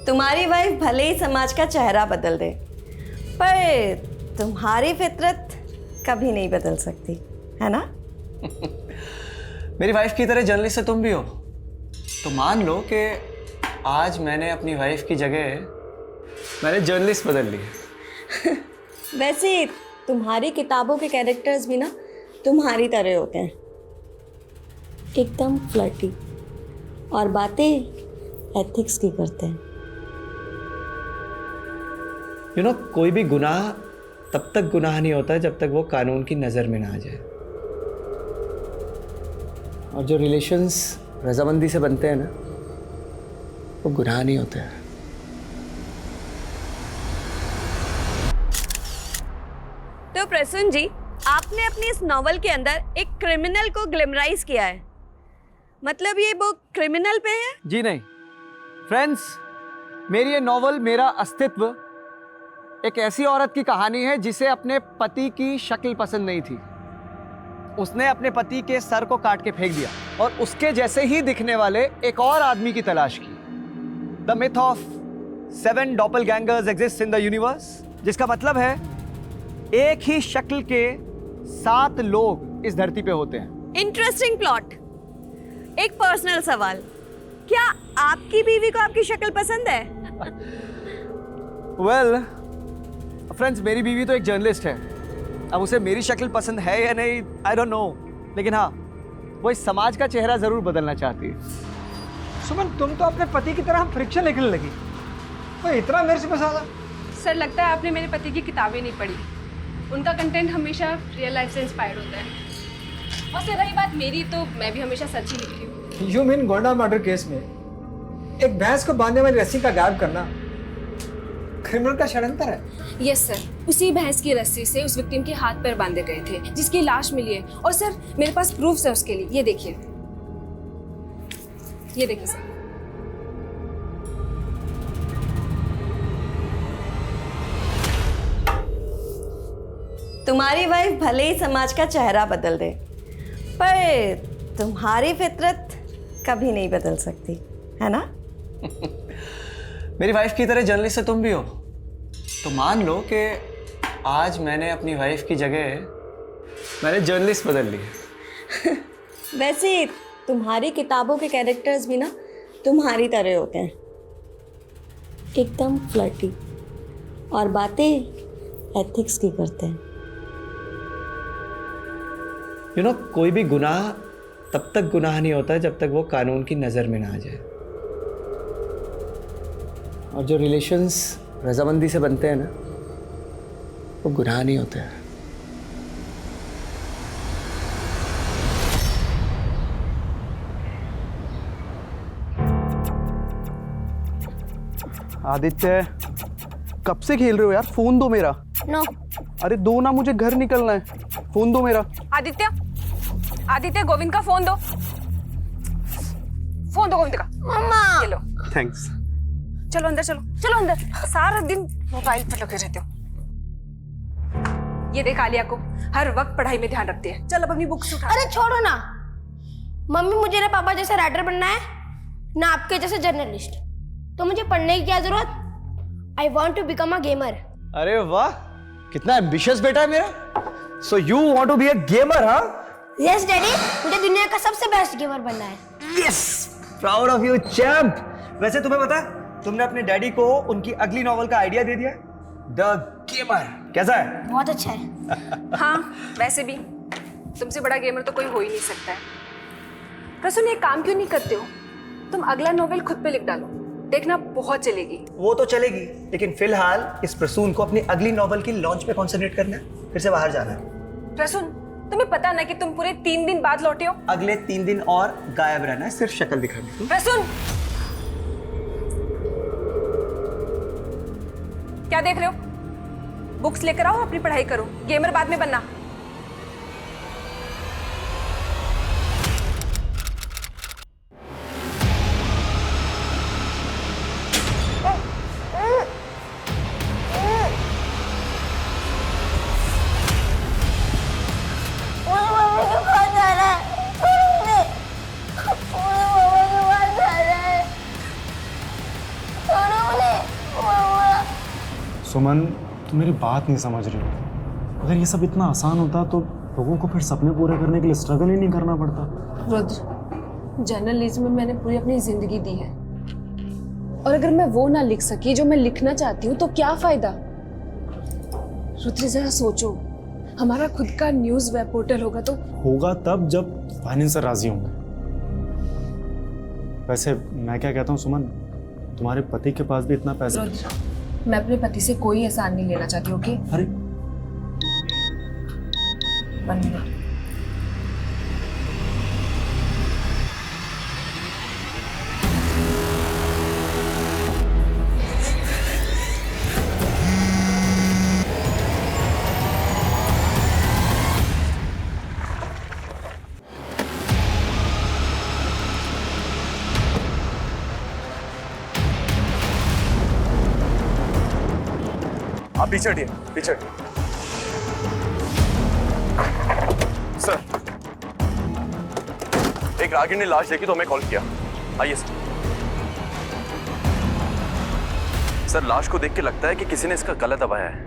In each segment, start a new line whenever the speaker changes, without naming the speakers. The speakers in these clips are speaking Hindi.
तुम्हारी वाइफ भले ही समाज का चेहरा बदल दे, पर तुम्हारी फितरत कभी नहीं बदल सकती, है ना?
मेरी वाइफ की तरह जर्नलिस्ट से तुम भी हो, तो मान लो कि आज मैंने अपनी वाइफ की जगह मैंने जर्नलिस्ट बदल ली है।
वैसे तुम्हारी किताबों के कैरेक्टर्स भी ना तुम्हारी तरह होते हैं, एकदम फ्लर्टी और बातें एथिक्स की करते हैं।
कोई भी गुनाह तब तक गुनाह नहीं होता जब तक वो कानून की नज़र में ना आ जाए। और जो रिलेशंस रजामंदी से बनते हैं ना, वो गुनाह नहीं होते हैं।
तो प्रसून जी, आपने अपनी इस नॉवल के अंदर एक क्रिमिनल को ग्लैमराइज किया है, मतलब ये बुक क्रिमिनल पे है?
जी नहीं फ्रेंड्स, मेरी ये नॉवल मेरा अस्तित्व एक ऐसी औरत की कहानी है जिसे अपने पति की शक्ल पसंद नहीं थी। उसने अपने पति के सर को काट के फेंक दिया और उसके जैसे ही दिखने वाले एक और आदमी की तलाश की। The myth of 7 doppelgangers exist in the universe, जिसका मतलब है एक ही शक्ल के 7 लोग इस धरती पे होते हैं।
Interesting plot. एक पर्सनल सवाल, क्या आपकी बीवी को आपकी शक्ल पसंद है?
वेल फ्रेंड्स, मेरी बीवी तो एक जर्नलिस्ट है। अब उसे मेरी शक्ल पसंद है या नहीं, आई डोंट नो, लेकिन हाँ, वो इस समाज का चेहरा जरूर बदलना चाहती है।
सुमन, तुम तो अपने पति की तरह फ्रिक्शन लिखने लगी, वो इतना मेरे से पसंद है।
सर, लगता है आपने मेरे पति की किताबें नहीं पढ़ी। उनका कंटेंट हमेशा रियल लाइफ से इंस्पायर्ड होता है। और सर, रही बात मेरी, तो मैं भी हमेशा सच ही लिखती हूँ।
You mean Gonda murder case में एक भैंस को बांधने वाली रस्सी का गायब करना क्रिमिनल का षड्यंत्र है?
यस सर, उसी भैंस की रस्सी से उस विक्टिम के हाथ पैर बांधे गए थे, जिसकी लाश मिली है। और सर, मेरे पास प्रूफ्स है उसके लिए। ये देखिए, ये देखिए सर।
तुम्हारी वाइफ भले ही समाज का चेहरा बदल दे, पर तुम्हारी फितरत कभी नहीं बदल सकती, है ना?
मेरी वाइफ की तरह जर्नलिस्ट से तुम भी हो, तो मान लो कि आज मैंने अपनी वाइफ की जगह मैंने जर्नलिस्ट बदल ली है।
वैसे तुम्हारी किताबों के कैरेक्टर्स भी ना तुम्हारी तरह होते हैं, एकदम फ्लर्टी और बातें एथिक्स की करते हैं।
कोई भी गुनाह तब तक गुनाह नहीं होता जब तक वो कानून की नज़र में ना आ जाए। और जो रिलेशंस रजामंदी से बनते हैं ना, वो गुनाह नहीं होते हैं।
आदित्य, कब से खेल रहे हो यार? फोन दो मेरा।
नो।
अरे दो ना, मुझे घर निकलना है। फोन दो मेरा।
आदित्य, गोविंद का फोन दो। फोन दो गोविंद का। मम्मा, ये लो।
थैंक्स।
चलो अंदर, चलो अंदर। सारा दिन मोबाइल पर लगे रहते हो। ये देख आलिया को हर वक्त पढ़ाई में ध्यान रखती है। चल अब अपनी बुक्स उठा।
अरे छोड़ो ना मम्मी, मुझे ना पापा जैसा राइटर बनना है, ना आपके जैसे जर्नलिस्ट। तो मुझे पढ़ने की क्या जरूरत? I want to become a gamer.
अरे वाह, कितना एम्बिशियस बेटा है मेरा। So you want to be a gamer, हाँ?
यस डैडी, मुझे दुनिया का सबसे बेस्ट गेमर बनना है।
Yes, proud of you champ. वैसे तुम्हें पता है, तुमने अपने डैडी को उनकी अगली नॉवल का आइडिया दे दिया, द गेमर। कैसा है?
बहुत अच्छा है।
हाँ, वैसे भी तुमसे बड़ा गेमर तो कोई हो ही नहीं सकता है। प्रसून, ये काम क्यों नहीं करते हो? तुम अगला नॉवेल खुद पे लिख डालो, देखना बहुत चलेगी।
वो तो चलेगी, लेकिन फिलहाल इस प्रसून को अपनी अगली नॉवल की लॉन्च पे कॉन्सेंट्रेट करना है, फिर से बाहर जाना है।
प्रसून, तुम्हें पता ना कि तुम पूरे 3 दिन बाद लौटे हो?
अगले 3 दिन और गायब रहना है, सिर्फ शक्ल दिखानी।
प्रसून, क्या देख रहे हो? बुक्स लेकर आओ, अपनी पढ़ाई करो। गेमर बाद में बनना।
मुझे
सुमन, तुम मेरी बात नहीं समझ रही हो। अगर ये सब इतना आसान होता तो लोगों को फिर सपने पूरे करने के लिए स्ट्रगल ही नहीं करना पड़ता।
रुद्र, जर्नलिज्म में मैंने पूरी अपनी जिंदगी दी है, और अगर मैं वो ना लिख सकी जो मैं लिखना चाहती हूँ तो क्या फायदा। रुद्र जरा सोचो, हमारा खुद का न्यूज़ वेब पोर्टल होगा तो
होगा तब जब फाइनेंसर राजी होंगे। वैसे मैं क्या कहता हूँ सुमन, तुम्हारे पति के पास भी इतना पैसा।
रुद्र, मैं अपने पति से कोई एहसान नहीं लेना चाहती, ओके?
अरे
1 मिनट।
आप पीछे हटिए, पीछे हटिए। सर, एक रागिनी ने लाश देखी तो हमें कॉल किया। आइए सर। सर, लाश को देख के लगता है कि किसी ने इसका गला दबाया है।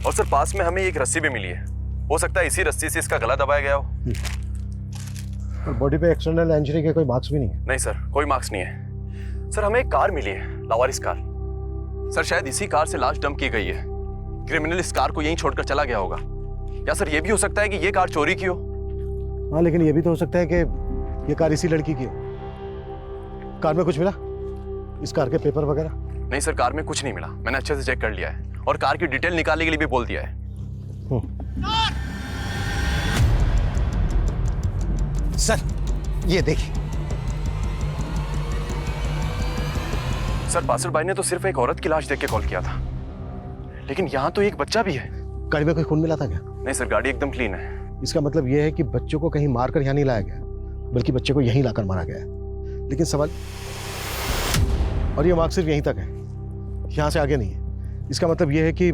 और सर, पास में हमें एक रस्सी भी मिली है। हो सकता है इसी रस्सी से इसका गला दबाया गया हो।
और बॉडी पे एक्सटर्नल इंजरी के कोई मार्क्स भी नहीं है?
नहीं सर, कोई मार्क्स नहीं है। सर, हमें एक कार मिली है, लावारिस कार। सर, शायद इसी कार से लाश डंप की गई है। क्रिमिनल इस कार को यहीं छोड़कर चला गया होगा। या सर, ये भी हो सकता है कि ये कार चोरी की हो।
हाँ, लेकिन ये भी तो हो सकता है कि ये कार इसी लड़की की हो। कार में कुछ मिला? इस कार के पेपर वगैरह?
नहीं सर, कार में कुछ नहीं मिला। मैंने अच्छे से चेक कर लिया है और कार की डिटेल निकालने के लिए भी बोल दिया है।
सर, ये देखिए।
सर, पासर भाई ने तो सिर्फ एक औरत की लाश देख के कॉल किया था, लेकिन यहाँ तो एक बच्चा भी है।
गाड़ी में कोई खून मिला था क्या?
नहीं सर, गाड़ी एकदम क्लीन है।
इसका मतलब यह है कि बच्चों को कहीं मारकर यहाँ नहीं लाया गया, बल्कि बच्चे को यहीं लाकर मारा गया है। लेकिन सवाल, और ये मार्क सिर्फ यहीं तक है, यहाँ से आगे नहीं है। इसका मतलब यह है कि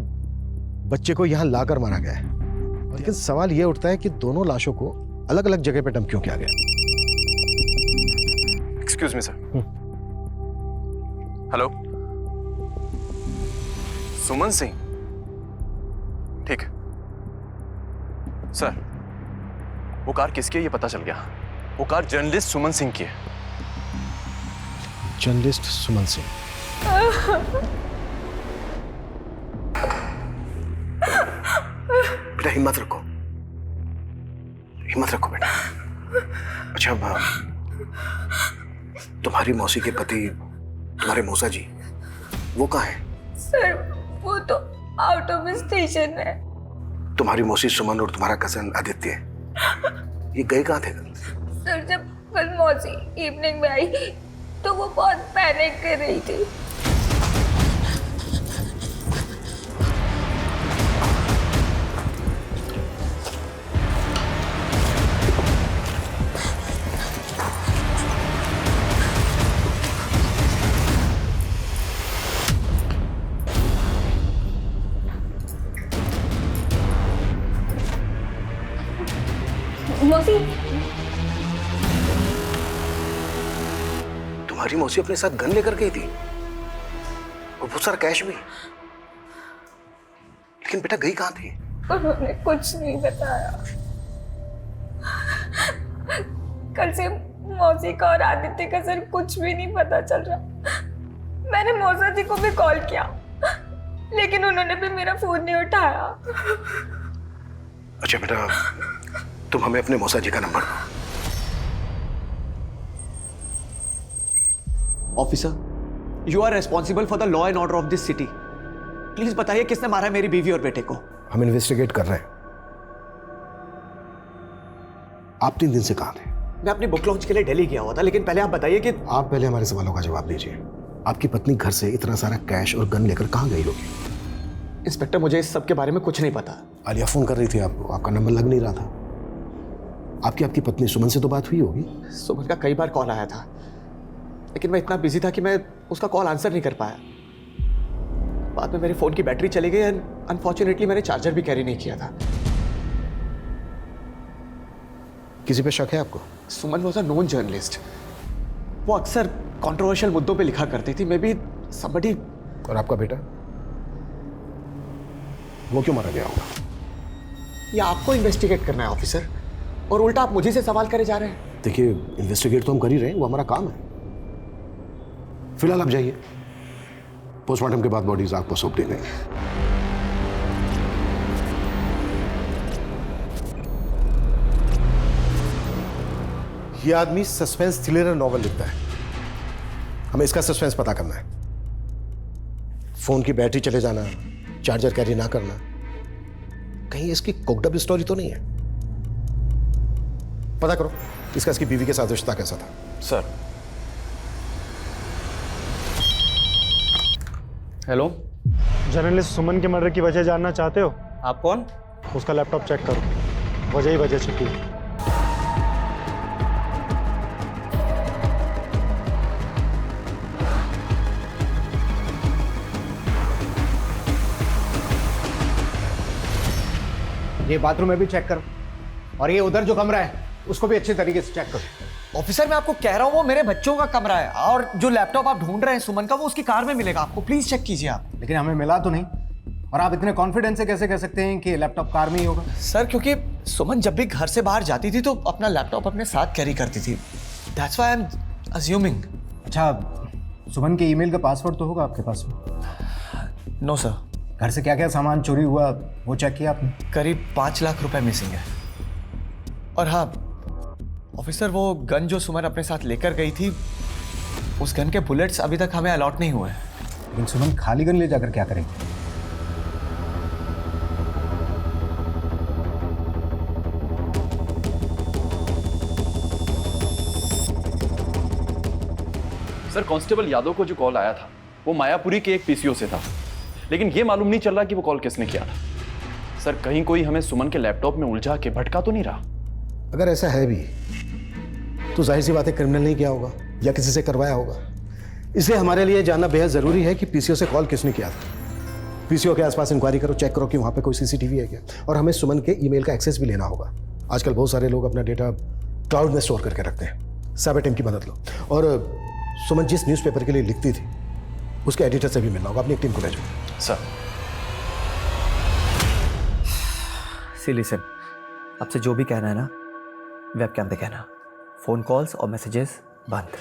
बच्चे को यहाँ लाकर मारा गया है। लेकिन सवाल यह उठता है कि दोनों लाशों को अलग अलग जगह पर डंप क्यों किया गया?
Excuse me sir. हेलो, सुमन सिंह? ठीक है सर। वो कार किसकी है ये पता चल गया। वो कार जर्नलिस्ट सुमन सिंह की है।
जर्नलिस्ट सुमन सिंह? बेटा हिम्मत रखो, हिम्मत रखो बेटा। अच्छा, तुम्हारी मौसी के पति, तुम्हारे मौसा जी, वो कहाँ है?
सर, वो तो आउट ऑफ स्टेशन है।
तुम्हारी मौसी सुमन और तुम्हारा कजन आदित्य, ये गए कहाँ थे कल?
सर, जब कल मौसी इवनिंग में आई तो वो बहुत पैनिक कर रही थी। मौसी,
तुम्हारी मौसी अपने साथ गन लेकर गई थी और बहुत सारा कैश भी। लेकिन बेटा गई कहाँ थी?
उन्होंने कुछ नहीं बताया। कल से मौसी का और आदित्य का सर कुछ भी नहीं पता चल रहा। मैंने मौसा जी को भी कॉल किया, लेकिन उन्होंने भी मेरा फोन नहीं उठाया।
अच्छा बेटा, तुम हमें अपने मौसा जी का नंबर दो।
Officer, you are responsible for the law and order of this city. Please बताइए किसने मारा है मेरी बीवी और बेटे को।
हम इन्वेस्टिगेट कर रहे हैं। आप 3 दिन से कहाँ थे?
मैं अपनी बुक लॉन्च के लिए दिल्ली गया हुआ था, लेकिन पहले आप बताइए कि
आप पहले हमारे सवालों का जवाब दीजिए। आपकी पत्नी घर से इतना सारा कैश और गन लेकर कहाँ गई होगी?
इंस्पेक्टर, मुझे इस सब के बारे में कुछ नहीं पता।
आलिया फोन कर रही थी आपको, आपका नंबर लग नहीं रहा था। आपकी पत्नी सुमन से तो बात हुई होगी?
सुमन का कई बार कॉल आया था, लेकिन मैं इतना बिजी था कि मैं उसका कॉल आंसर नहीं कर पाया। बाद में मेरे फोन की बैटरी चली गई एंड अनफॉर्चुनेटली मैंने चार्जर भी कैरी नहीं किया था।
किसी पे शक है आपको?
सुमन वॉज अ नोन जर्नलिस्ट। वो अक्सर कंट्रोवर्शियल मुद्दों पे लिखा करती थी। मे बी somebody
और आपका बेटा, वो क्यों मारा गया होगा?
ये आपको इन्वेस्टिगेट करना है ऑफिसर, और उल्टा आप मुझे से सवाल करे जा रहे हैं।
देखिए, इन्वेस्टिगेट तो हम कर ही रहे हैं, वो हमारा काम है। फिलहाल आप जाइए, पोस्टमार्टम के बाद बॉडीज आपको सौंप दी गई। ये आदमी सस्पेंस थ्रिलर नॉवल लिखता है, हमें इसका सस्पेंस पता करना है। फोन की बैटरी चले जाना, चार्जर कैरी ना करना, कहीं इसकी कुकड स्टोरी तो नहीं है? पता करो इसका इसकी बीवी के साथ रिश्ता कैसा था।
सर। हेलो,
जर्नलिस्ट सुमन के मर्डर की वजह जानना चाहते हो?
आप कौन?
उसका लैपटॉप चेक करो, वजह ही वजह छिपी है।
ये बाथरूम में भी चेक करो, और ये उधर जो कमरा है उसको भी अच्छे तरीके से चेक करो।
ऑफिसर मैं आपको कह रहा हूँ वो मेरे बच्चों का कमरा है, और जो लैपटॉप आप ढूंढ रहे हैं सुमन का, वो उसकी कार में मिलेगा आपको। प्लीज चेक कीजिए आप।
लेकिन हमें मिला तो नहीं, और आप इतने कॉन्फिडेंस से कैसे कह सकते हैं कि लैपटॉप कार में ही होगा?
सर क्योंकि सुमन जब भी घर से बाहर जाती थी तो अपना लैपटॉप अपने साथ कैरी करती थी। That's why I am assuming.
अच्छा, सुमन के ईमेल का पासवर्ड तो होगा आपके पास?
No sir.
घर से क्या क्या सामान चोरी हुआ वो चेक किया आपने?
करीब 5 लाख रुपए मिसिंग है। और हाँ ऑफिसर, वो गन जो सुमन अपने साथ लेकर गई थी, उस गन के बुलेट्स अभी तक हमें अलॉट नहीं हुए हैं।
लेकिन सुमन खाली गन ले जाकर क्या करेंगे?
सर, कांस्टेबल यादव को जो कॉल आया था वो मायापुरी के एक पीसीओ से था, लेकिन ये मालूम नहीं चल रहा कि वो कॉल किसने किया था। सर, कहीं कोई हमें सुमन के लैपटॉप में उलझा के भटका तो नहीं रहा?
अगर ऐसा है भी तो जाहिर सी बात है क्रिमिनल नहीं किया होगा या किसी से करवाया होगा। इसलिए हमारे लिए जानना बेहद जरूरी है कि पीसीओ से कॉल किसने किया था। पीसीओ के आसपास इंक्वायरी करो, चेक करो कि वहां पे कोई सीसीटीवी है क्या, और हमें सुमन के ईमेल का एक्सेस भी लेना होगा। आजकल बहुत सारे लोग अपना डेटा क्लाउड में स्टोर करके रखते हैं। साइबर टीम की मदद लो, और सुमन जिस न्यूज़पेपर के लिए लिखती थी उसके एडिटर से भी मिलना होगा। अपनी एक टीम को भेजो।
सर।
सी लिसन, आपसे जो भी कहना है ना वेबकैम पे कहना। फोन कॉल्स और मैसेजेस बंद।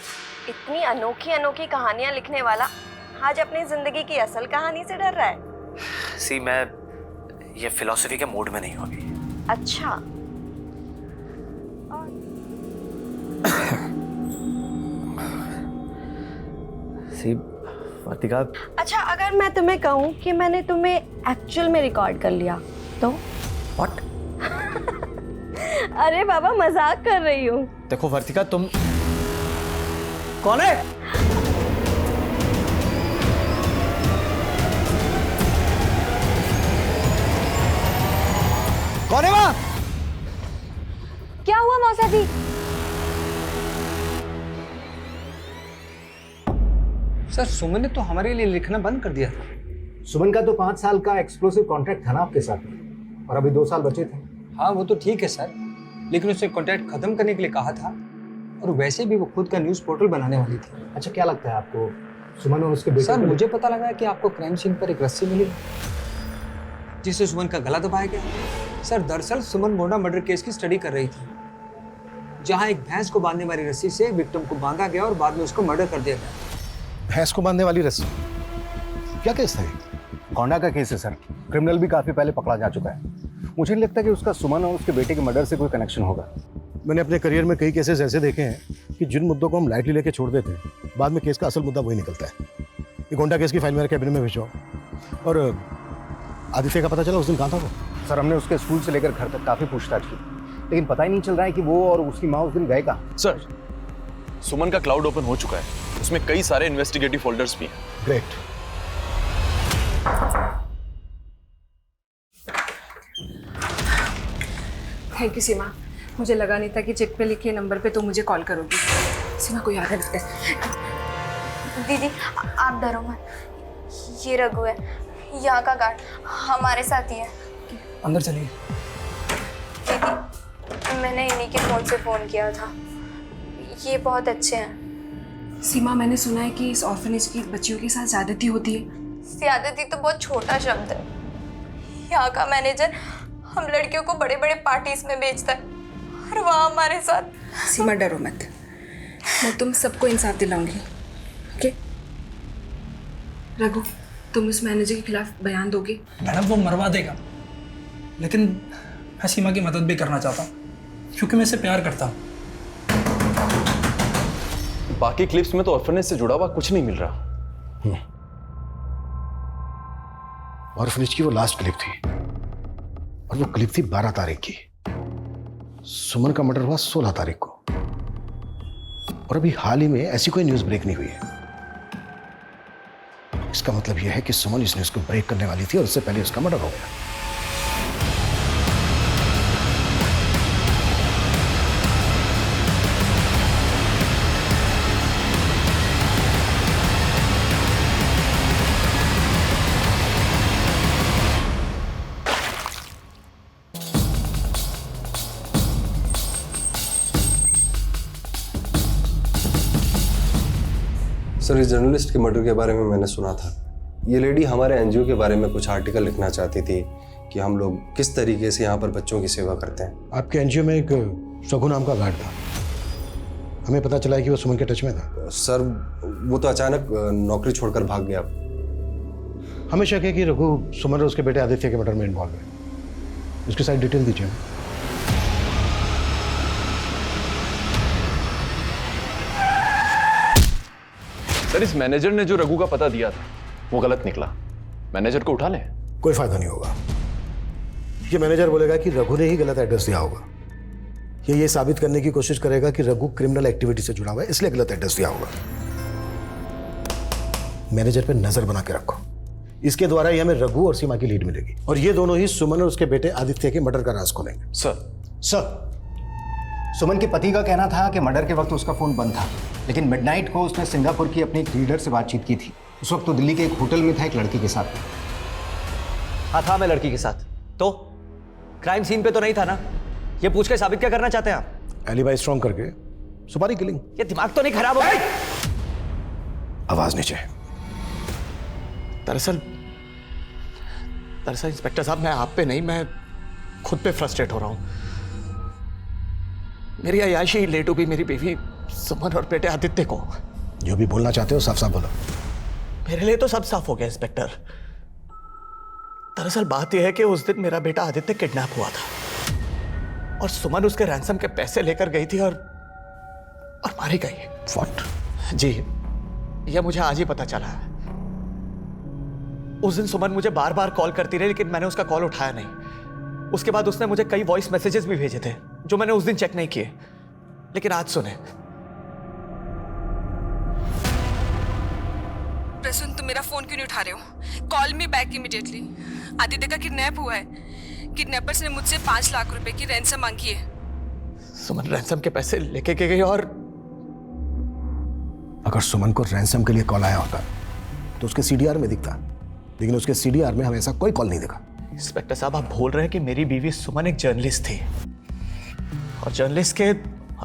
इतनी अनोखी अनोखी कहानियां लिखने वाला आज अपनी जिंदगी की असल कहानी से डर रहा है।
सी मैं ये फिलॉसफी के मूड में नहीं हूँ अभी।
अच्छा,
सी वर्तिका।
अच्छा अगर मैं तुम्हें कहूँ कि मैंने तुम्हें एक्चुअल में रिकॉर्ड कर लिया तो?
व्हाट?
अरे बाबा मजाक कर रही हूँ।
देखो वर्तिका, तुम कौन है? कौन है वहां?
क्या हुआ मौसा जी?
सर सुमन ने तो हमारे लिए लिखना बंद कर दिया था।
सुमन का तो 5 साल का एक्सक्लूसिव कॉन्ट्रैक्ट था ना आपके साथ में, और अभी 2 साल बचे थे।
हाँ वो तो ठीक है सर, लेकिन उसने कॉन्ट्रैक्ट खत्म करने के लिए कहा था, और वैसे भी वो खुद का न्यूज़ पोर्टल बनाने वाली थी।
अच्छा, क्या लगता है आपको सुमन और उसके बेटे?
सर मुझे पता लगा कि आपको क्राइम सीन पर एक रस्सी मिली जिससे सुमन का गला दबाया गया। सर दरअसल सुमन गोंडा मर्डर केस की स्टडी कर रही थी, जहां एक भैंस को बांधने वाली रस्सी से विक्टिम को बांधा गया और बाद में उसको मर्डर कर दिया गया।
भैंस को बांधने वाली रस्सी? क्या केस था ये?
गोंडा का केस है सर, क्रिमिनल भी काफी पहले पकड़ा जा चुका है। मुझे नहीं लगता कि उसका सुमन और उसके बेटे के मर्डर से कोई कनेक्शन होगा।
मैंने अपने करियर में कई केसेस ऐसे देखे हैं कि जिन मुद्दों को हम लाइटली लेके छोड़ देते हैं, बाद में केस का असल मुद्दा वही निकलता है। ये गोंडा केस की फाइल मेरे कैबिनेट में भिजवाओ। और आदित्य का पता चला उस दिन कहाँ था वो?
सर हमने उसके स्कूल से लेकर घर तक काफी पूछताछ की, लेकिन पता ही नहीं चल रहा है कि वो और उसकी माँ उस दिन गए कहाँ।
सर, सुमन का क्लाउड ओपन हो चुका है, उसमें कई सारे इन्वेस्टिगेटिव फोल्डर्स भी हैं।
ग्रेट।
थैंक यू सीमा, मुझे लगा नहीं था कि चेक पे लिखे नंबर पे तो मुझे कॉल करोगी। सीमा को याद रखते हैं।
दीदी आप डरो मत, ये रघु है, यहाँ का गार्ड, हमारे साथ ही है।
अंदर चलिए।
दीदी मैंने इन्हीं के फ़ोन से फ़ोन किया था, ये बहुत अच्छे हैं।
सीमा, मैंने सुना है कि इस ऑर्फनेज की बच्चियों के साथ ज्यादती होती है।
ज्यादती तो बहुत छोटा शब्द है। यहाँ का मैनेजर हम लड़कियों को बड़े बड़े पार्टीज में भेजता है और वहाँ हमारे साथ।
सीमा डरो मत, मैं तुम सबको इंसाफ दिलाऊंगी। ओके रघु, तुम उस मैनेजर के खिलाफ बयान दोगे?
मैडम वो मरवा देगा, लेकिन मैं सीमा की मदद भी करना चाहता हूँ क्योंकि मैं इसे प्यार करता हूँ।
बाकी क्लिप्स में तो ऑर्फनेज से जुड़ा हुआ कुछ नहीं मिल रहा।
ऑर्फनेज की वो लास्ट क्लिप थी और वो क्लिप थी 12 तारीख की। सुमन का मर्डर हुआ 16 तारीख को और अभी हाल ही में ऐसी कोई न्यूज़ ब्रेक नहीं हुई है। इसका मतलब यह है कि सुमन इस न्यूज़ को ब्रेक करने वाली थी और उससे पहले उसका मर्डर हो गया।
सर, इस जर्नलिस्ट के मर्डर के बारे में मैंने सुना था। ये लेडी हमारे एनजीओ के बारे में कुछ आर्टिकल लिखना चाहती थी कि हम लोग किस तरीके से यहाँ पर बच्चों की सेवा करते हैं।
आपके एनजीओ में एक रघु नाम का गार्ड था, हमें पता चला है कि वो सुमन के टच में था।
सर, वो तो अचानक नौकरी छोड़कर भाग गया।
हमें शक है कि रघु सुमन और उसके बेटे आदित्य के मर्डर में इन्वॉल्व है। उसकी सारी डिटेल दीजिए।
सर, इस मैनेजर ने जो रघु का पता दिया था वो गलत निकला। मैनेजर को उठा ले।
कोई फायदा नहीं होगा। ये मैनेजर बोलेगा कि रघु ने ही गलत एड्रेस दिया होगा। ये साबित करने की कोशिश करेगा कि रघु क्रिमिनल एक्टिविटी से जुड़ा हुआ है, इसलिए गलत एड्रेस दिया होगा। मैनेजर पे नजर बना के रखो। इसके द्वारा ही हमें रघु और सीमा की लीड मिलेगी और ये दोनों ही सुमन और उसके बेटे आदित्य के मर्डर का राज खोलेंगे।
सर, सुमन के पति का कहना था कि मर्डर के वक्त उसका फोन बंद था, लेकिन मिडनाइट को उसने सिंगापुर की अपनी एक लीडर से बातचीत की थी। उस वक्त तो दिल्ली के एक होटल में था एक लड़की के साथ।
हाँ था, मैं लड़की के साथ। तो क्राइम सीन पे तो नहीं था ना? ये पूछ के साबित क्या करना चाहते हैं आप?
एलिबाई स्ट्रॉन्ग करके सुपारी किलिंग।
ये दिमाग तो नहीं खराब हो गई?
आवाज नीचे।
दरअसल इंस्पेक्टर साहब, मैं आप पे नहीं, मैं खुद पे फ्रस्ट्रेट हो रहा हूं। मेरी अयाशी ले डूबी मेरी बीवी सुमन और बेटे आदित्य को।
जो भी बोलना चाहते हो साफ साफ बोलो।
मेरे लिए तो सब साफ हो गया इंस्पेक्टर। दरअसल बात यह है कि उस दिन मेरा बेटा आदित्य किडनैप हुआ था और सुमन उसके रैंसम के पैसे लेकर गई थी और मारी गई।
व्हाट?
जी, यह मुझे आज ही पता चला है। उस दिन सुमन मुझे बार बार कॉल करती रही, लेकिन मैंने उसका कॉल उठाया नहीं। उसके बाद उसने मुझे कई वॉइस मैसेजेस भी भेजे थे जो मैंने उस दिन चेक नहीं किए। लेकिन आज सुने।
प्रसून, तुम मेरा फोन क्यों नहीं उठा रहे हो? Call me back immediately. Aditya का किडनैप हुआ है। किडनैपर्स ने मुझसे 5 लाख रुपए की रैंसम मांगी है।
सुमन रैंसम के पैसे लेके गई और
अगर सुमन को रैंसम के लिए कॉल आया होता तो उसके सीडीआर में दिखता, लेकिन उसके सीडीआर में हमें ऐसा कोई कॉल नहीं दिखा।
इंस्पेक्टर साहब, आप बोल रहे हैं कि मेरी बीवी सुमन एक जर्नलिस्ट थी और जर्नलिस्ट के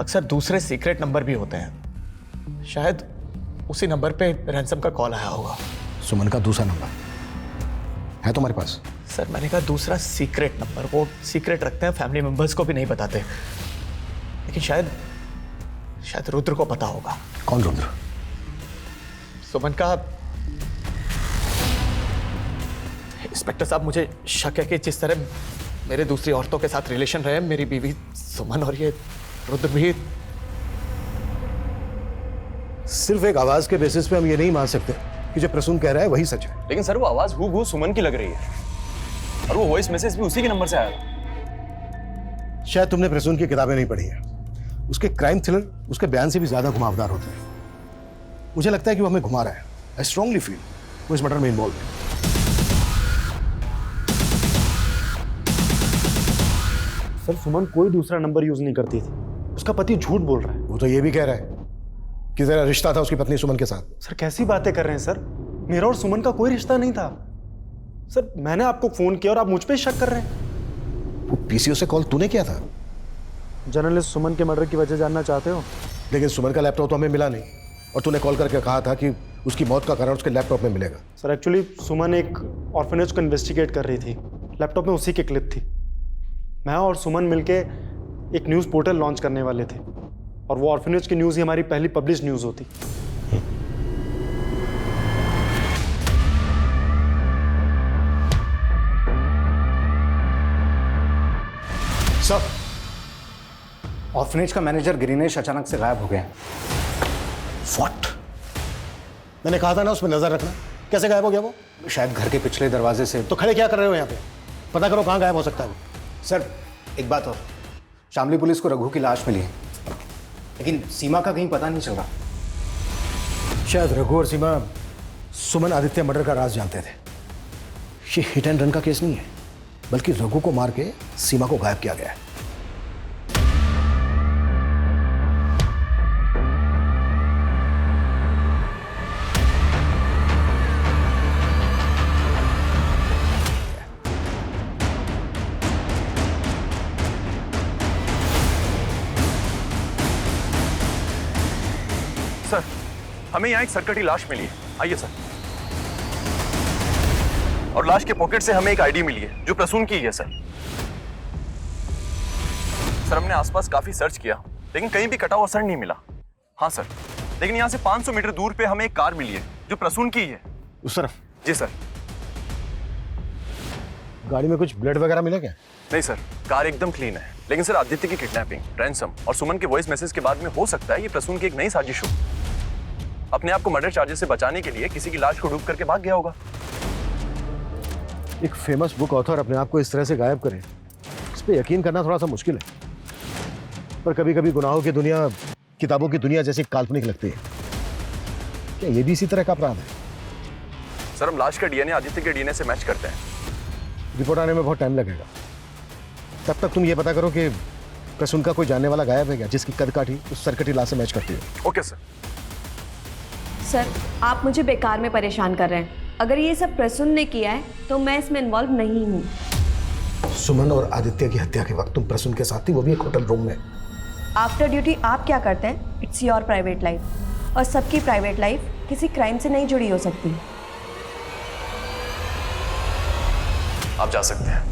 अक्सर दूसरे सीक्रेट नंबर भी होते हैं। शायद उसी नंबर पे रैंसम का कॉल आया होगा।
सुमन का दूसरा नंबर है तुम्हारे पास?
सर, मैंने कहा दूसरा सीक्रेट नंबर। वो सीक्रेट रखते हैं, फैमिली मेंबर्स को भी नहीं बताते। लेकिन शायद रुद्र को पता होगा।
कौन रुद्र?
सुमन का। इंस्पेक्टर साहब, मुझे शक है कि जिस तरह मेरे दूसरी औरतों के साथ रिलेशन रहे, मेरी बीवी सुमन और ये रुद्र भी।
सिर्फ एक आवाज के बेसिस पे हम ये नहीं मान सकते कि जो प्रसून कह रहा है वही सच है।
लेकिन सर, वो आवाज हूबहू सुमन की लग रही है और वो वॉइस मैसेज भी उसी के नंबर से आया था।
शायद तुमने प्रसून की किताबें नहीं पढ़ी है। उसके क्राइम थ्रिलर उसके बयान से भी ज्यादा घुमावदार होते हैं। मुझे लगता है कि वो हमें घुमा रहा है। आई स्ट्रांगली फील वो इस मर्डर में इन्वॉल्व है।
सर, सुमन कोई दूसरा नंबर यूज नहीं करती थी। उसका पति झूठ बोल रहा है।
वो तो ये भी कह रहा है कि तेरा रिश्ता था उसकी पत्नी सुमन के साथ।
सर, कैसी बातें कर रहे हैं सर? मेरा और सुमन का कोई रिश्ता नहीं था। सर, मैंने आपको फोन किया और आप मुझ पे शक कर रहे हैं।
वो पीसीओ से कॉल तूने किया था?
जर्नलिस्ट सुमन के मर्डर की वजह जानना चाहते हो?
लेकिन सुमन का लैपटॉप तो हमें मिला नहीं और तूने कॉल करके कहा था कि उसकी मौत का कारण उसके लैपटॉप में मिलेगा।
सर एक्चुअली सुमन एक ऑर्फनेज को इन्वेस्टिगेट कर रही थी, लैपटॉप में उसी की क्लिप थी। मैं और सुमन मिलके एक न्यूज़ पोर्टल लॉन्च करने वाले थे और वो ऑर्फनेज की न्यूज़ ही हमारी पहली पब्लिश न्यूज़ होती।
सर, ऑर्फनेज का मैनेजर गिरीनेश अचानक से गायब हो गया।
व्हाट? मैंने कहा था ना उस पर नजर रखना। कैसे गायब हो गया वो?
शायद घर के पिछले दरवाजे से।
तो खड़े क्या कर रहे हो यहाँ पे? पता करो कहाँ गायब हो सकता है वो।
सर एक बात और, शामली पुलिस को रघु की लाश मिली है, लेकिन सीमा का कहीं पता नहीं चल रहा।
शायद रघु और सीमा सुमन आदित्य मर्डर का राज जानते थे। ये हिट एंड रन का केस नहीं है, बल्कि रघु को मार के सीमा को गायब किया गया है।
सर, हमें यहाँ एक सरकटी लाश मिली है। आइए सर। और लाश के पॉकेट से हमें एक आईडी मिली है जो प्रसून की है सर। सर हमने आसपास काफी सर्च किया लेकिन कहीं भी कटा हुआ सर नहीं मिला। हाँ सर, लेकिन यहाँ से 500 मीटर दूर पे हमें एक कार मिली है जो प्रसून की है।
उस तरफ?
जी सर।
गाड़ी में कुछ ब्लड वगैरह मिला क्या?
नहीं सर, कार एकदम क्लीन है। लेकिन सर आदित्य की किडनैपिंग, रैंसम और सुमन के वॉइस मैसेज के बाद में हो सकता है ये प्रसून की एक नई साजिश हो। अपने आप को मर्डर चार्जेस से बचाने के लिए किसी की लाश को डूब करके भाग गया होगा।
एक फेमस बुक ऑथर अपने आप को इस तरह से गायब करे, इस पे यकीन करना थोड़ा सा मुश्किल है। पर कभी कभी गुनाहों की दुनिया किताबों की दुनिया जैसी काल्पनिक लगती है। क्या ये भी इसी तरह का अपराध है?
सर हम लाश का डीएनए आदित्य के डीएनए से मैच करते हैं।
रिपोर्ट आने में बहुत टाइम लगेगा। तब तक तुम ये पता करो कि प्रसून का कोई जानने वाला गायब है क्या जिसकी कद काठी उस सरकटी लाश से मैच करती है।
Okay sir.
सर आप मुझे बेकार में परेशान कर रहे हैं। अगर ये सब प्रसून ने किया है तो मैं इसमें इन्वॉल्व नहीं हूँ।
सुमन और आदित्य की हत्या के वक्त तुम प्रसून के साथ थी, वो भी एक होटल रूम में।
आफ्टर ड्यूटी आप क्या करते हैं, इट्स योर प्राइवेट लाइफ, और सबकी प्राइवेट लाइफ किसी क्राइम से नहीं जुड़ी हो सकती।
आप जा सकते हैं।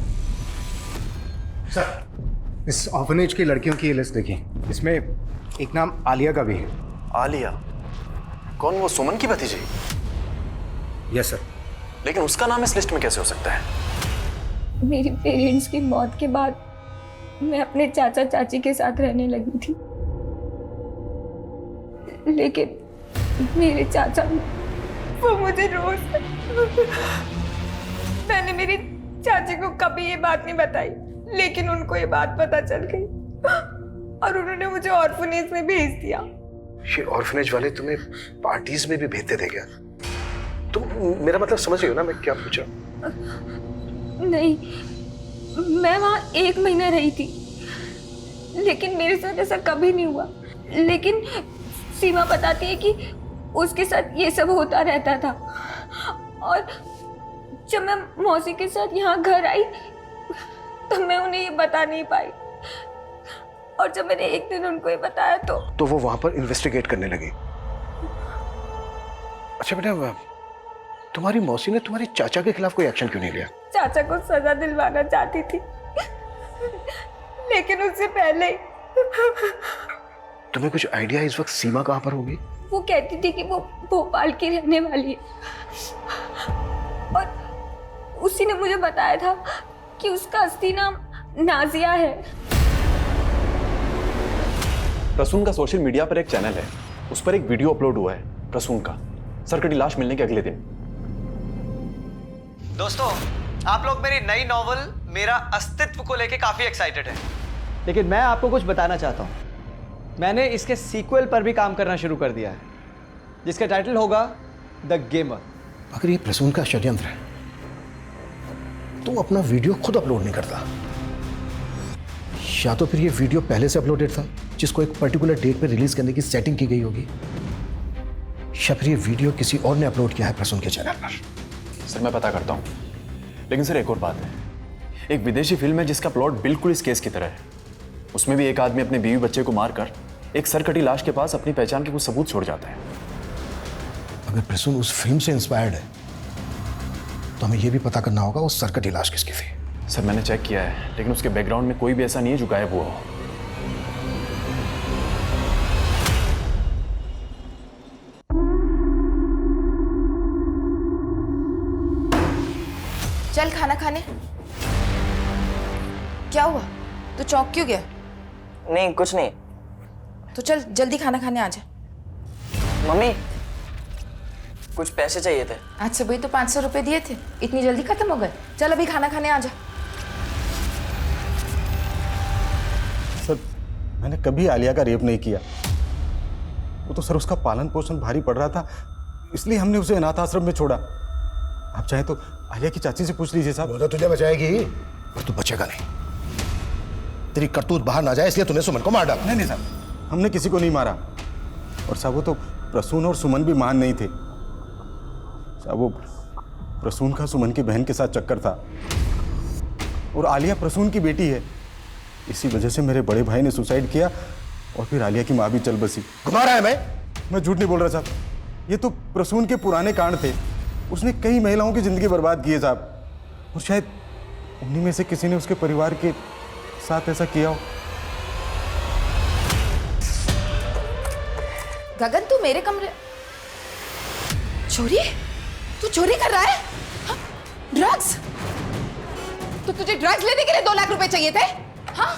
सर, इस ऑर्फनेज की लड़कियों की लिस्ट देखिए, इसमें एक नाम आलिया का भी है।
आलिया? कौन, वो सुमन की भतीजी?
Yes sir.
लेकिन उसका नाम इस लिस्ट में कैसे हो सकता है?
मेरी पेरेंट्स की मौत के बाद मैं अपने चाचा चाची के साथ रहने लगी थी, लेकिन मेरे चाचा वो मुझे रोज मैंने मेरी चाची को कभी ये बात नहीं बताई, लेकिन उनको ये बात पता चल गई और उन्होंने मुझे ऑर्फनेज में भेज दिया।
ये ऑर्फनेज वाले तुम्हें पार्टीज में भी भेजते थे क्या? तुम मेरा मतलब समझ रही हो ना मैं क्या पूछा?
नहीं, मैं वहाँ 1 महीना रही थी, लेकिन मेरे साथ ऐसा कभी नहीं हुआ। लेकिन सीमा बताती है कि उसके साथ ये सब होता रहता था, और जब मैं मौसी के साथ यहाँ घर आई तब मैं उन्हें ये बता नहीं पाई, और जब मैंने एक दिन उनको ये बताया तो
वो वहां पर इन्वेस्टिगेट करने लगी। अच्छा बेटा, तुम्हारी मौसी ने तुम्हारे चाचा के खिलाफ कोई एक्शन क्यों नहीं लिया?
चाचा को सजा दिलवाना चाहती थी, लेकिन उससे पहले
तुम्हें कुछ आइडिया इस वक्त सीमा कहाँ पर होगी?
वो कहती थी कि वो भोपाल की रहने वाली है, और उसी ने मुझे बताया था कि उसका असली नाम नाजिया है।
प्रसून का सोशल मीडिया पर एक चैनल है, उस पर एक वीडियो अपलोड हुआ है प्रसून का सरकटी लाश मिलने के अगले दिन।
दोस्तों, आप लोग मेरी नई नॉवल मेरा अस्तित्व को लेके काफी एक्साइटेड हैं, लेकिन मैं आपको कुछ बताना चाहता हूं। मैंने इसके सीक्वल पर भी काम करना शुरू कर दिया है, जिसका टाइटल होगा द गेमर।
अगर ये प्रसून का षड्यंत्र है तो अपना वीडियो खुद अपलोड नहीं करता, या तो फिर ये वीडियो पहले से अपलोडेड था जिसको एक पर्टिकुलर डेट पे रिलीज करने की सेटिंग की गई होगी, या फिर ये वीडियो किसी और ने अपलोड किया है प्रसून के चैनल पर।
सर मैं पता करता हूँ, लेकिन सर एक और बात है, एक विदेशी फिल्म है जिसका प्लॉट बिल्कुल इस केस की तरह है। उसमें भी एक आदमी अपने बीवी बच्चे को मारकर एक सरकटी लाश के पास अपनी पहचान के कुछ सबूत छोड़ जाता है।
अगर प्रसून उस फिल्म से इंस्पायर्ड है तो हमें यह भी पता करना होगा उस सर का इलाज किसकी थी।
सर मैंने चेक किया है, लेकिन उसके बैकग्राउंड में कोई भी ऐसा नहीं है जो गायब हुआ हो।
चल खाना खाने। क्या हुआ, तू चौंक क्यों गया?
नहीं कुछ नहीं।
तो चल जल्दी खाना खाने आ जा।
मम्मी कुछ पैसे चाहिए थे।
आज सुबह तो 500 रुपए दिए थे, इतनी जल्दी खत्म हो गए? चल अभी खाना खाने आ जा।
सर मैंने कभी आलिया का रेप नहीं किया। वो तो सर उसका पालन पोषण भारी पड़ रहा था, इसलिए हमने उसे अनाथ आश्रम में छोड़ा। आप चाहे तो आलिया की चाची से पूछ लीजिए साहब।
वो तो तुझे बचाएगी पर तू बचेगा नहीं। तेरी करतूत बाहर ना जाए इसलिए तूने सुमन को मार डाला।
नहीं साहब, हमने किसी को नहीं मारा। और साहब वो तो प्रसून और सुमन भी महान नहीं थे साहब। वो प्रसून का सुमन की बहन के साथ चक्कर था और आलिया प्रसून की बेटी है। इसी वजह से मेरे बड़े भाई ने सुसाइड किया और फिर आलिया की माँ भी चल बसी।
घुमा रहा है
मैं झूठ नहीं बोल रहा साहब। ये तो प्रसून के पुराने कांड थे। उसने कई महिलाओं की जिंदगी बर्बाद की है साहब, और शायद उन्हीं में से किसी ने उसके परिवार के साथ ऐसा किया हो।
गगन तू मेरे कमरे चोरी? तू चोरी कर रहा है? हाँ? ड्रग्स? तो तुझे ड्रग्स लेने के लिए 2 लाख रुपए चाहिए थे? हाँ?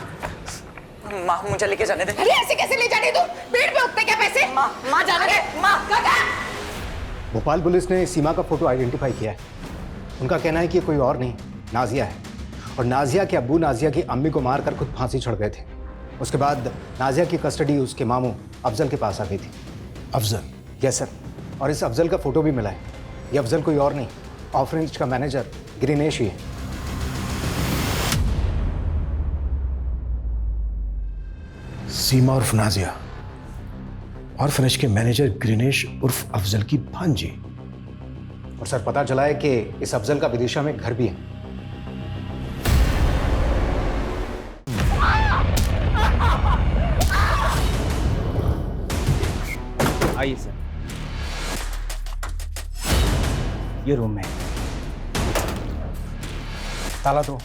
माँ मुझे लेके जाने दे।
अरे ऐसे कैसे ले जाने? तू पेट पे उठते क्या पैसे?
माँ जाने दे।
माँ गगन!
भोपाल पुलिस ने सीमा का फोटो आइडेंटिफाई किया है। उनका कहना है कि ये कोई और नहीं, नाजिया है। और नाजिया के अब्बू नाजिया की अम्मी को मारकर खुद फांसी चढ़ गए थे। उसके बाद नाजिया की कस्टडी उसके मामू अफजल के पास आ गई थी।
अफजल?
Yes sir. और इस अफजल का फोटो भी मिला है। ये अफजल कोई और नहीं, ऑर्फनेज का मैनेजर ग्रीनेश ही है।
सीमा उर्फ नाजिया, ऑर्फनेज के मैनेजर ग्रीनेश उर्फ अफजल की भांजी।
और सर पता चला है कि इस अफजल का विदिशा में घर भी है।
आइए सर, ये रूम है। ताला दो।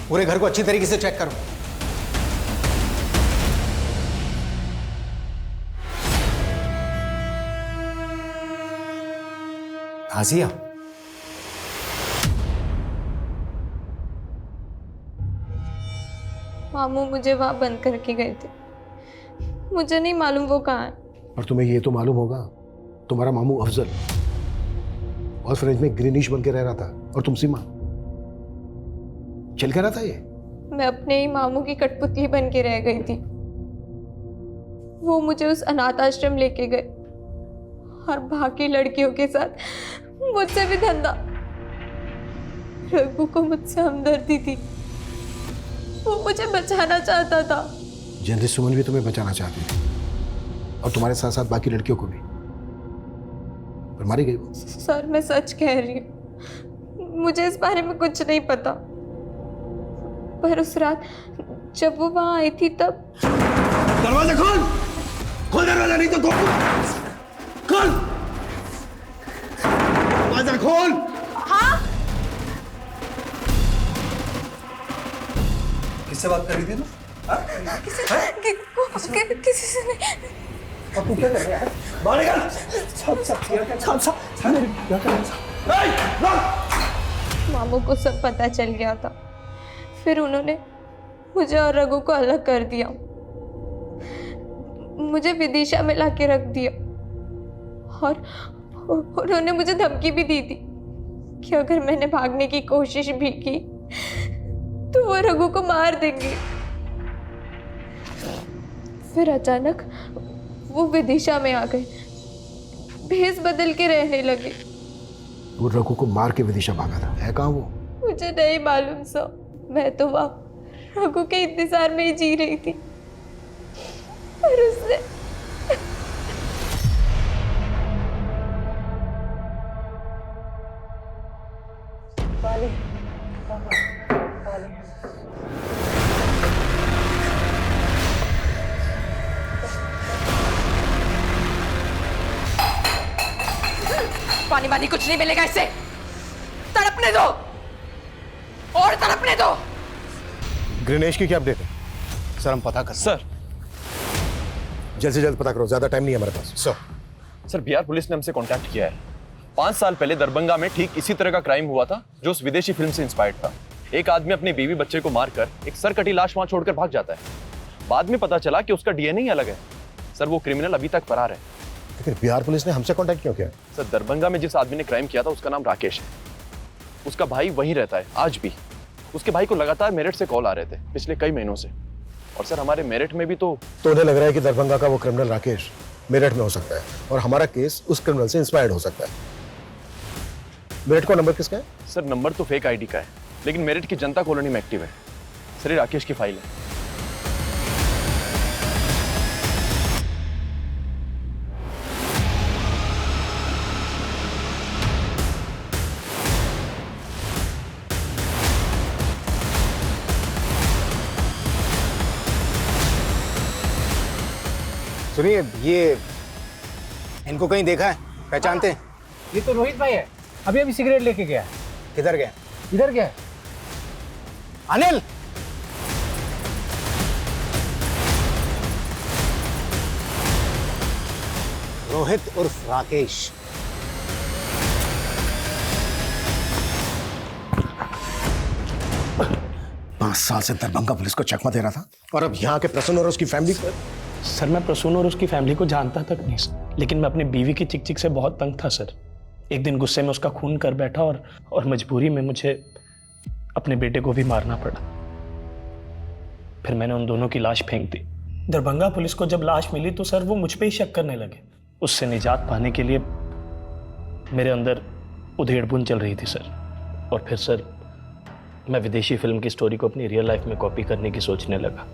पूरे घर को अच्छी तरीके से चेक करो। नाजिया,
मामू मुझे वहां बंद करके गए थे। मुझे नहीं मालूम वो कहाँ है।
और तुम्हें ये तो मालूम होगा तुम्हारा मामू अफजल ऑर्फनेज में ग्रीनिश बन के रह रहा था और तुम सीमा। चल क्या रहा था ये?
मैं अपने ही मामू की कठपुतली बन के रह गई थी। वो मुझे उस अनाथ आश्रम लेके गए और बाकी लड़कियों के साथ मुझसे भी धंधा। रघु को मुझसे हमदर्दी थी, वो मुझे बचाना चाहता था।
जनरल सुमन भी तुम्हें बचाना चाहती थी और तुम्हारे साथ साथ बाकी लड़कियों को भी, पर मारी गई वो।
सर मैं सच कह रही हूँ, मुझे इस बारे में कुछ नहीं पता। पर उस रात जब वो वहां आई थी तब।
दरवाजा खोल, खोल दरवाजा, नहीं तो खोल, दरवाजा खोल।
हाँ?
किससे बात कर रही थी ना?
किसी से नहीं।
अब तू क्या कर रहा है? बाहर निकल। क्या कर रहा है?
मामू को सब पता चल गया था। फिर उन्होंने मुझे और रघु को अलग कर दिया, मुझे विदिशा में लाके रख दिया और उन्होंने मुझे धमकी भी दी थी कि अगर मैंने भागने की कोशिश भी की तो वो रघु को मार देंगे। फिर अचानक वो विदिशा में आ गए, भेस बदल के रहने लगे।
वो रघु को मार के विदिशा भागा था, है कहाँ वो?
मुझे नहीं मालूम सर, मैं तो वहाँ रघु के इंतजार में ही जी रही थी। पर उसने
पानी वानी कुछ नहीं मिलेगा इससे। तड़पने दो और तड़पने दो।
ग्रेनेश की क्या अपडेट है?
सर हम पता कर
सर
जल्द से जल्द पता करो, ज्यादा टाइम नहीं है हमारे पास।
सर बिहार पुलिस ने हमसे कांटेक्ट किया है। 5 साल पहले दरभंगा में ठीक इसी तरह का क्राइम हुआ था जो उस विदेशी फिल्म से इंस्पायर्ड था। एक आदमी अपने बीवी बच्चे को मारकर एक सरकटी लाश वहां छोड़कर भाग जाता है। बाद में पता चला कि उसका डीएनए ही अलग है। सर वो क्रिमिनल अभी तक फरार है।
लेकिन बिहार पुलिस ने हमसे कांटेक्ट क्यों किया?
सर दरभंगा में जिस आदमी ने क्राइम किया था उसका नाम राकेश है। उसका भाई वहीं रहता है आज भी। उसके भाई को लगातार मेरठ से कॉल आ रहे थे पिछले कई महीनों से। और सर हमारे मेरठ में भी तो
उन्हें लग रहा है कि दरभंगा का वो क्रिमिनल राकेश मेरठ में हो सकता है और हमारा केस उस क्रिमिनल से इंस्पायर्ड हो सकता है। मेरठ का नंबर किसका है?
सर नंबर तो फेक आईडी का है, लेकिन मेरठ की जनता कॉलोनी में एक्टिव है। सर ये राकेश की फाइल है।
सुनिए, ये इनको कहीं देखा है, पहचानते हैं?
ये तो रोहित भाई है, अभी अभी सिगरेट लेके गया।
किधर गया?
इधर गया।
अनिल, रोहित उर्फ राकेश।
पांच साल से दरभंगा पुलिस को चकमा दे रहा था और अब यहाँ के प्रसून और उसकी फैमिली को।
सर मैं प्रसून और उसकी फैमिली को जानता तक नहीं सर, लेकिन मैं अपनी बीवी की चिक चिक से बहुत तंग था सर। एक दिन गुस्से में उसका खून कर बैठा और मजबूरी में मुझे अपने बेटे को भी मारना पड़ा। फिर मैंने उन दोनों की लाश फेंक दी। दरभंगा पुलिस को जब लाश मिली तो सर वो मुझ पे ही शक करने लगे। उससे निजात पाने के लिए मेरे अंदर उधेड़-बुन चल रही थी सर। और फिर सर मैं विदेशी फिल्म की स्टोरी को अपनी रियल लाइफ में कॉपी करने की सोचने लगा।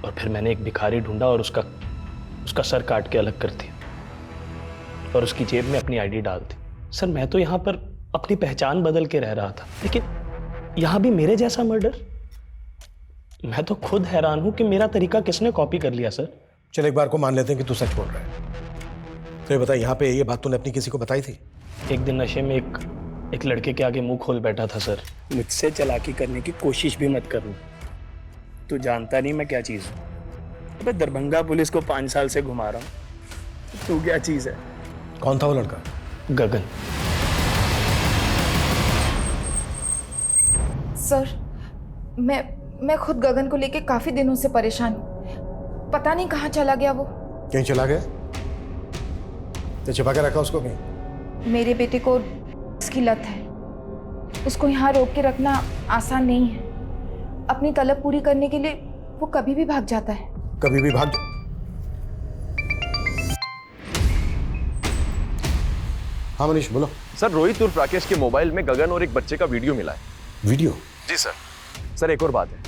और फिर मैंने एक भिखारी ढूंढा और उसका सर काट के अलग कर दिया और उसकी जेब में अपनी आईडी डाल दी। सर मैं तो यहाँ पर अपनी पहचान बदल के रह रहा था, लेकिन यहाँ भी मेरे जैसा मर्डर। मैं तो खुद हैरान हूँ कि मेरा तरीका किसने कॉपी कर लिया सर।
चल एक बार को मान लेते हैं कि तू सच बोल रहा है। तो ये बता, यहाँ पे ये बात तूने अपनी किसी को बताई थी?
एक दिन नशे में एक लड़के के आगे मुंह खोल बैठा था सर। मुझसे चालाकी करने की कोशिश भी मत करना, तू जानता नहीं मैं क्या चीज़ हूँ। अबे दरभंगा पुलिस को 5 साल से घुमा रहा हूँ, तू क्या चीज़ है?
कौन था वो लड़का?
गगन।
सर मैं खुद गगन को लेके काफी दिनों से परेशान हूँ। पता नहीं कहाँ चला गया वो।
कहीं चला गया? तो छिपा के रखा उसको कहीं?
मेरे बेटे को इसकी लत है, उसको यहाँ रोक के रखना आसान नहीं है। अपनी तलब पूरी करने के लिए वो कभी भी भाग जाता है।
कभी भी भाग? हाँ मनीष बोलो।
सर रोहित उर्फ राकेश के मोबाइल में गगन और एक बच्चे का वीडियो मिला है।
वीडियो?
जी सर। सर एक और बात है,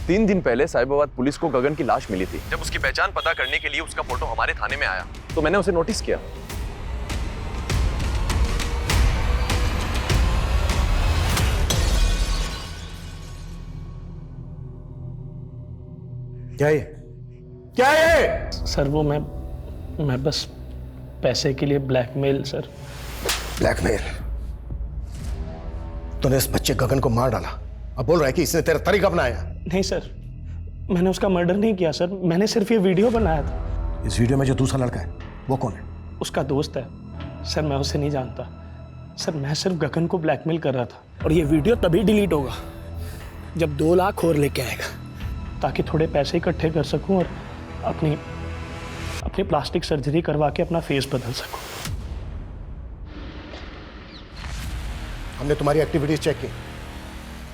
3 दिन पहले साहिबाबाद पुलिस को गगन की लाश मिली थी। जब उसकी पहचान पता करने के लिए उसका फोटो हमारे थाने में आया तो मैंने उसे नोटिस किया।
क्या है?
सर वो मैं बस पैसे के लिए ब्लैकमेल सर।
ब्लैकमेल? तूने इस बच्चे गगन को मार डाला, अब बोल रहा है कि इसने तेरा तरीका अपनाया?
नहीं सर, मैंने उसका मर्डर नहीं किया सर, मैंने सिर्फ ये वीडियो बनाया था।
इस वीडियो में जो दूसरा लड़का है वो कौन है?
उसका दोस्त है सर, मैं उसे नहीं जानता सर। मैं सिर्फ गगन को ब्लैकमेल कर रहा था। और ये वीडियो तभी डिलीट होगा जब 2 लाख और लेके आएगा, ताकि थोड़े पैसे इकट्ठे कर सकूं और अपनी प्लास्टिक सर्जरी करवा के अपना फेस बदल सकूं।
हमने तुम्हारी एक्टिविटीज चेक की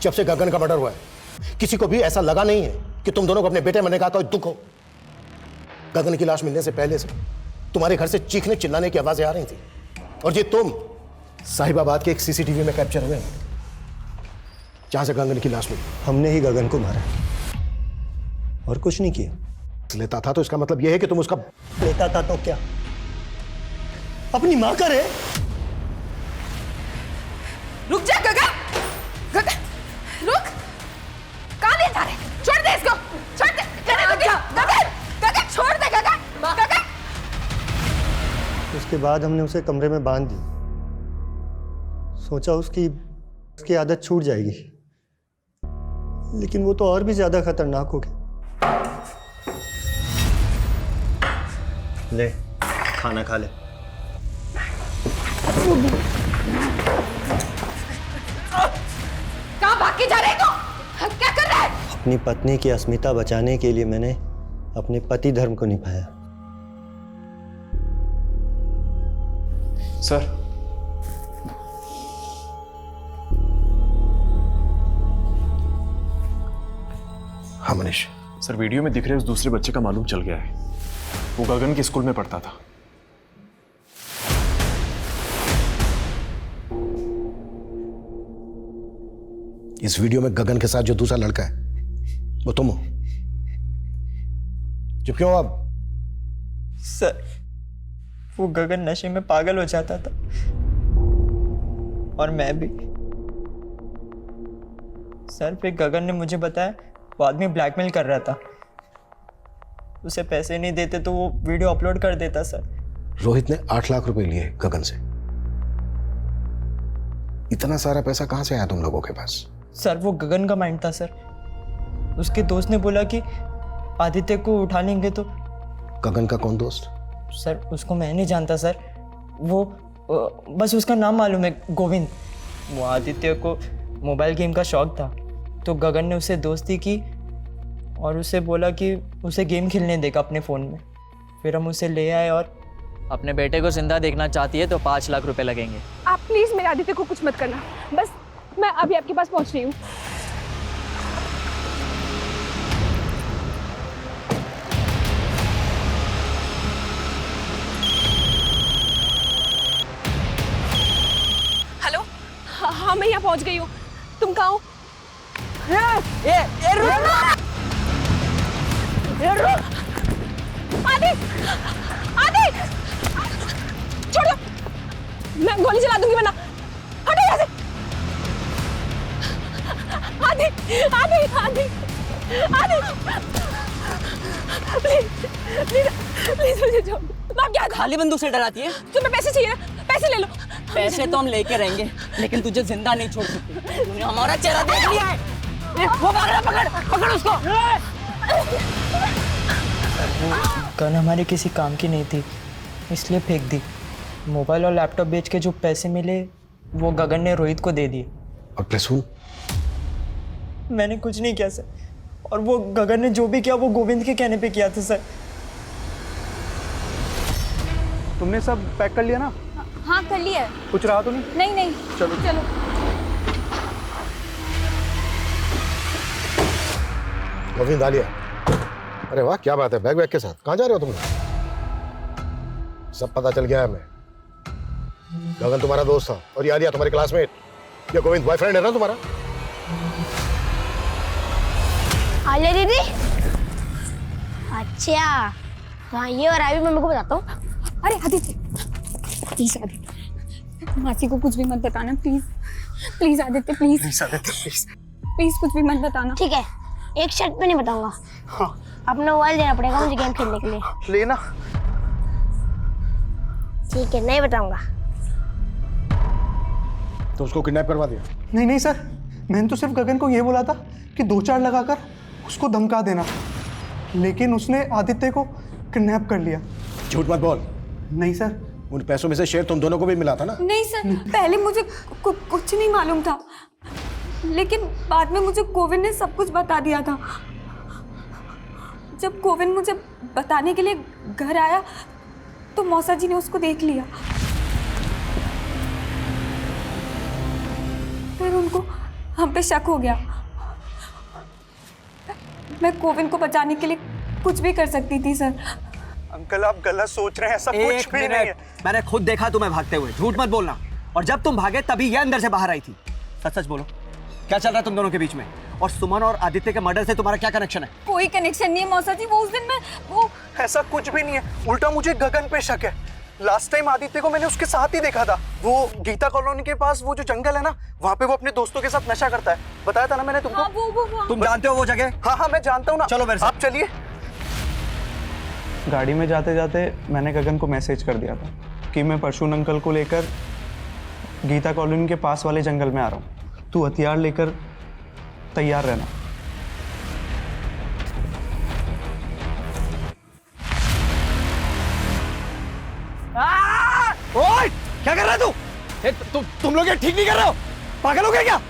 जब से गगन का मर्डर हुआ है। किसी को भी ऐसा लगा नहीं है कि तुम दोनों को अपने बेटे मरने का कोई दुख हो। गगन की लाश मिलने से पहले से तुम्हारे घर से चीखने चिल्लाने की आवाजें आ रही थी और ये तुम साहिबाबाद के एक सीसीटीवी में कैप्चर हुए हैं जहां से गगन की लाश मिली।
हमने ही गगन को मारा और कुछ नहीं किया।
लेता था तो इसका मतलब यह है कि तुम उसका
लेता था तो क्या अपनी मां का रे?
रुक जा गगन, गगन रुक। कहाँ ले जा रहे? छोड़ दे इसको, छोड़ दे। गगन, गगन छोड़ दे गगन, गगन।
उसके बाद हमने उसे कमरे में बांध दिया सोचा उसकी आदत छूट जाएगी, लेकिन वो तो और भी ज़्यादा खतरनाक हो गया।
ले खाना खा ले।
कहाँ भाग के जा रहे हो? क्या कर रहा है?
अपनी पत्नी की अस्मिता बचाने के लिए मैंने अपने पति धर्म को निभाया।
सर,
हाँ मनीष।
सर वीडियो में दिख रहे उस दूसरे बच्चे का मालूम चल गया है। वो गगन के स्कूल में पढ़ता था।
इस वीडियो में गगन के साथ जो दूसरा लड़का है वो तुम हो। चुप क्यों अब?
सर वो गगन नशे में पागल हो जाता था और मैं भी। सर फिर गगन ने मुझे बताया वो आदमी ब्लैकमेल कर रहा था, उसे पैसे नहीं देते तो वो वीडियो अपलोड कर देता। सर
रोहित ने 8 लाख रुपए लिए गगन से। इतना सारा पैसा कहां से आया तुम लोगों के पास?
सर वो गगन का माइंड था सर। उसके दोस्त ने बोला कि आदित्य को उठा लेंगे तो।
गगन का कौन दोस्त?
सर उसको मैं नहीं जानता सर, वो बस उसका नाम मालूम है, गोविंद। वो आदित्य को मोबाइल गेम का शौक था तो गगन ने उसे दोस्ती की और उसे बोला कि उसे गेम खेलने देगा अपने फ़ोन में। फिर हम उसे ले आए और
अपने बेटे को जिंदा देखना चाहती है तो 5 लाख रुपए लगेंगे।
आप प्लीज मेरे आदित्य को कुछ मत करना, बस मैं अभी आपके पास पहुंच रही हूँ। हेलो, हाँ मैं यहाँ पहुंच गई हूँ। तुम कहाँ हो? आदि, आदि, छोड़ दो, मैं गोली चला दूंगी वरना। हटो यहाँ से। आदि, आदि, आदि, आदि, प्लीज मुझे छोड़ दो। आप क्या
खाली बंदूक से डराती है?
तुम्हें पैसे चाहिए ना? पैसे ले लो।
पैसे तो हम लेके रहेंगे लेकिन तुझे जिंदा नहीं छोड़ सकते। तूने हमारा चेहरा देख लिया है। वो पकड़ उसको।
गन हमारे किसी काम की नहीं थी इसलिए फेंक दी। मोबाइल और लैपटॉप बेच के जो पैसे मिले वो गगन ने रोहित को दे दिए।
और प्रसून?
मैंने कुछ नहीं किया सर, और वो गगन ने जो भी किया वो गोविंद के कहने पे किया था सर।
तुमने सब पैक कर लिया ना?
हाँ कर लिया है।
कुछ रहा तो नहीं?
नहीं नहीं,
चलो
चलो।
गोविंद आलिया, अरे वाह क्या बात है, बैग के साथ कहाँ जा रहे हो तुम? सब पता चल गया है हमें। गगन तुम्हारा दोस्त था और ये आलिया तुम्हारी क्लासमेट। ये गोविंद बॉयफ्रेंड है ना तुम्हारा?
आलिया दीदी? अच्छा हाँ, ये और अभी मम्मी को बताता हूँ।
अरे आदित्य, प्लीज आदित्य, मासी को कुछ भी मत बताना please. Please Aditya, please.
Please Aditya, please.
Please कुछ भी मत बताना।
ठीक है, एक शर्त पे नहीं बताऊंगा।
हाँ।
अपना मोबाइल देना पड़ेगा मुझे गेम खेलने के लिए।
लेना।
ठीक है, नहीं बताऊंगा।
तो उसको किडनैप करवा दिया?
नहीं नहीं सर, मैंने तो सिर्फ गगन को ये बोला था कि 2-4 लगाकर उसको धमका देना, लेकिन उसने आदित्य को किडनैप कर लिया।
झूठ मत बोल।
नहीं सर।
उन पैसों में से शेयर तुम दोनों को भी मिला था ना?
नहीं सर, पहले मुझे कुछ नहीं मालूम था, लेकिन बाद में मुझे गोविंद ने सब कुछ बता दिया था। जब गोविंद मुझे बताने के लिए घर आया तो मौसा जी ने उसको देख लिया। फिर उनको हम पे शक हो गया। मैं गोविंद को बचाने के लिए कुछ भी कर सकती थी सर।
अंकल आप गलत सोच रहे हैं, ऐसा कुछ भी नहीं है।
मैंने खुद देखा तुम्हें भागते हुए, झूठ मत बोलना। और जब तुम भागे तभी ये अंदर से बाहर आई थी। सच सच बोलो, क्या चल रहा है तुम दोनों के बीच में? और सुमन और आदित्य के मर्डर से तुम्हारा क्या कनेक्शन है?
कोई कनेक्शन नहीं है मौसा जी, वो उस दिन मैं वो
ऐसा कुछ भी नहीं है, उल्टा मुझे गगन पे शक है। लास्ट टाइम आदित्य को मैंने उसके साथ ही देखा था, वो गीता कॉलोनी के पास वो जो जंगल है ना, वहाँ पे वो अपने दोस्तों के साथ नशा करता है। बताया था ना मैंने तुमको।
हाँ, वो
तुम जानते हो वो जगह?
हाँ हाँ मैं जानता हूँ ना।
चलो मेरे साथ।
आप चलिए। गाड़ी में जाते जाते मैंने गगन को मैसेज कर दिया था कि मैं परशुन अंकल को लेकर गीता कॉलोनी के पास वाले जंगल में आ रहा हूँ। तू हथियार लेकर तैयार रहना।
ओए, क्या कर रहा है तू? तुम लोग ये ठीक नहीं कर रहे हो? पागल हो गए क्या?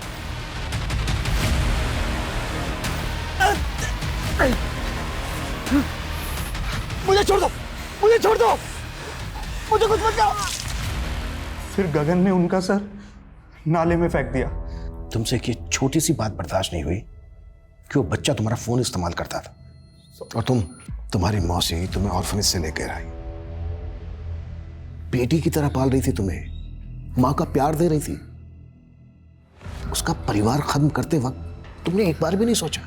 मुझे छोड़ दो, मुझे छोड़ दो, मुझे कुछ मत करो।
फिर गगन ने उनका सर नाले में फेंक दिया।
तुमसे एक ये छोटी सी बात बर्दाश्त नहीं हुई कि वो बच्चा तुम्हारा फोन इस्तेमाल करता था और तुम्हारी मौसी तुम्हें ऑर्फनेज से लेकर आई, बेटी की तरह पाल रही थी तुम्हें, मां का प्यार दे रही थी। उसका परिवार खत्म करते वक्त तुमने एक बार भी नहीं सोचा